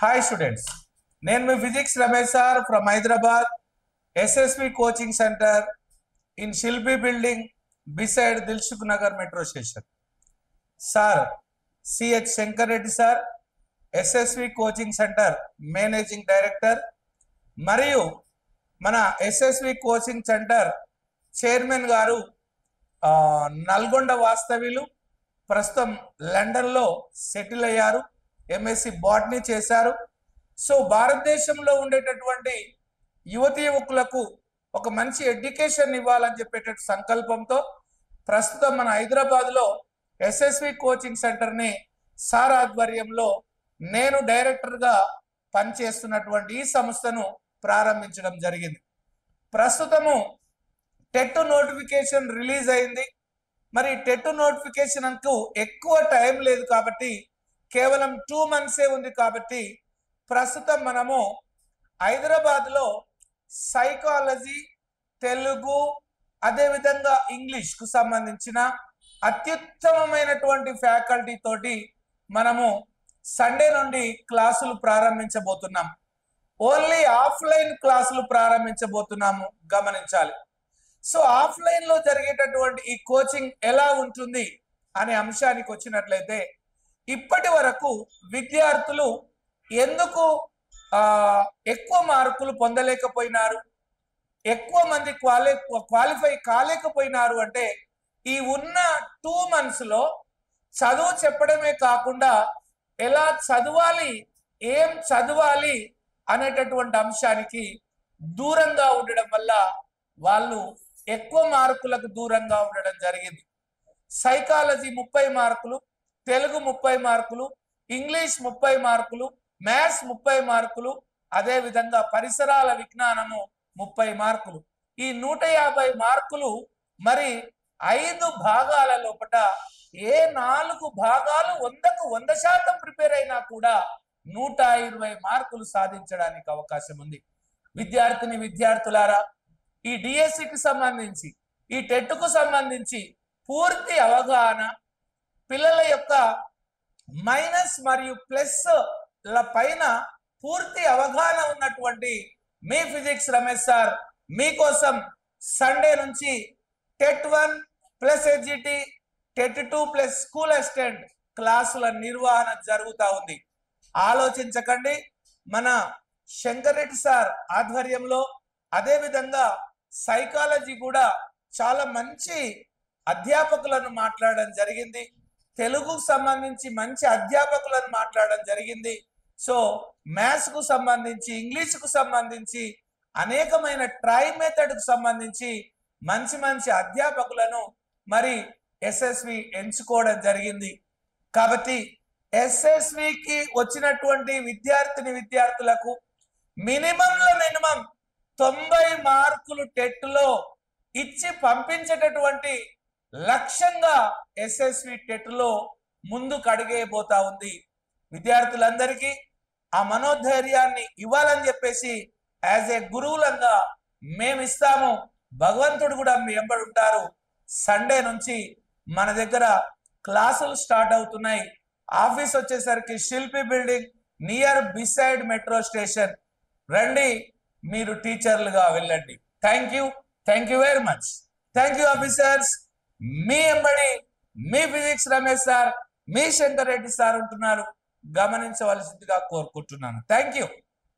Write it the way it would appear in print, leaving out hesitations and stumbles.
Hi students, నేను మీ physics Ramesh sir from Hyderabad SSV coaching centre in Shilpi building beside Dilsukhnagar metro station. Sir CH Shankar Reddy sir SSV coaching centre managing director మరియు మన SSV coaching centre chairman గారు నల్గొండ వాస్తవ్యులు, ప్రస్తుతం లండన్లో settle అయ్యారు, ఎంఎస్సి బాటనీ చేశారు. సో భారతదేశంలో ఉండేటటువంటి యువతీ యువకులకు ఒక మంచి ఎడ్యుకేషన్ ఇవ్వాలని చెప్పేట సంకల్పంతో ప్రస్తుతం మన హైదరాబాద్లో ఎస్ఎస్వి కోచింగ్ సెంటర్ని సార్ ఆధ్వర్యంలో నేను డైరెక్టర్గా పనిచేస్తున్నటువంటి ఈ సంస్థను ప్రారంభించడం జరిగింది. ప్రస్తుతము టెట్ నోటిఫికేషన్ రిలీజ్ అయింది. మరి టెట్ నోటిఫికేషన్కు ఎక్కువ టైం లేదు కాబట్టి కేవలం 2 monthsే ఉంది కాబట్టి ప్రస్తుతం మనము హైదరాబాద్లో సైకాలజీ, తెలుగు, అదేవిధంగా ఇంగ్లీష్కు సంబంధించిన అత్యుత్తమమైనటువంటి ఫ్యాకల్టీ తోటి మనము సండే నుండి క్లాసులు ప్రారంభించబోతున్నాం. ఓన్లీ ఆఫ్లైన్ క్లాసులు ప్రారంభించబోతున్నాము, గమనించాలి. సో ఆఫ్లైన్లో జరిగేటటువంటి ఈ కోచింగ్ ఎలా ఉంటుంది అనే అంశానికి వచ్చినట్లయితే ఇప్పటి వరకు విద్యార్థులు ఎందుకు ఎక్కువ మార్కులు పొందలేకపోయినారు, ఎక్కువ మంది క్వాలిఫై కాలేకపోయినారు అంటే ఈ ఉన్న 2 monthsలో చదువు చెప్పడమే కాకుండా ఎలా చదవాలి, ఏం చదవాలి అనేటటువంటి అంశానికి దూరంగా ఉండడం వల్ల వాళ్ళు ఎక్కువ మార్కులకు దూరంగా ఉండడం జరిగింది. సైకాలజీ 30 మార్కులు, తెలుగు 30 మార్కులు, ఇంగ్లీష్ 30 మార్కులు, మ్యాథ్స్ 30 మార్కులు, అదేవిధంగా పరిసరాల విజ్ఞానము 30 మార్కులు. ఈ 150 మార్కులు మరి 5 భాగాల లోపల ఏ 4 భాగాలు 100కు 100% ప్రిపేర్ అయినా కూడా 120 మార్కులు సాధించడానికి అవకాశం ఉంది. విద్యార్థులారా, ఈ డిఎస్సికి సంబంధించి, ఈ టెట్కు సంబంధించి పూర్తి అవగాహన, పిల్లల యొక్క మైనస్ మరియు ప్లస్ ల పైన పూర్తి అవగాహన ఉన్నటువంటి మీ ఫిజిక్స్ రమేష్ సార్ మీకోసం సండే నుంచి TET 1 plus SGT, TET 2 plus school assistant క్లాసుల నిర్వహణ జరుగుతూ ఉంది. ఆలోచించకండి, మన శంకర్ రెడ్డి సార్ ఆధ్వర్యంలో అదేవిధంగా సైకాలజీ కూడా చాలా మంచి అధ్యాపకులను మాట్లాడడం జరిగింది, తెలుగుకు సంబంధించి మంచి అధ్యాపకులను మాట్లాడడం జరిగింది. సో మ్యాథ్స్కు సంబంధించి, ఇంగ్లీష్కు సంబంధించి, అనేకమైన ట్రై మెథడ్కు సంబంధించి మంచి మంచి అధ్యాపకులను మరి ఎస్ఎస్వి ఎంచుకోవడం జరిగింది. కాబట్టి ఎస్ఎస్వికి వచ్చినటువంటి విద్యార్థులకు మినిమంలో మినిమం 90 మార్కులు టెట్లో ఇచ్చి పంపించేటటువంటి లక్ష్యంగా ఎస్ఎస్వి టెట్లో ముందుకు అడిగేయబోతా ఉంది. విద్యార్థులందరికీ ఆ మనోధైర్యాన్ని ఇవ్వాలని చెప్పేసి యాజ్ ఏ గురువులంగా మేము ఇస్తాము. భగవంతుడు కూడా మీ వెంబడి ఉంటారు. సండే నుంచి మన దగ్గర క్లాసులు స్టార్ట్ అవుతున్నాయి. ఆఫీస్ వచ్చేసరికి Shilpi building near beside metro station. రండి, మీరు టీచర్లుగా వెళ్ళండి. Thank you very much. Thank you officers. మీ ఎంబడి మీ ఫిజిక్స్ రమేష్ సార్, మీ శంకర్ రెడ్డి సార్ ఉంటున్నారు, గమనించవలసిందిగా కోరుకుంటున్నాను. Thank you.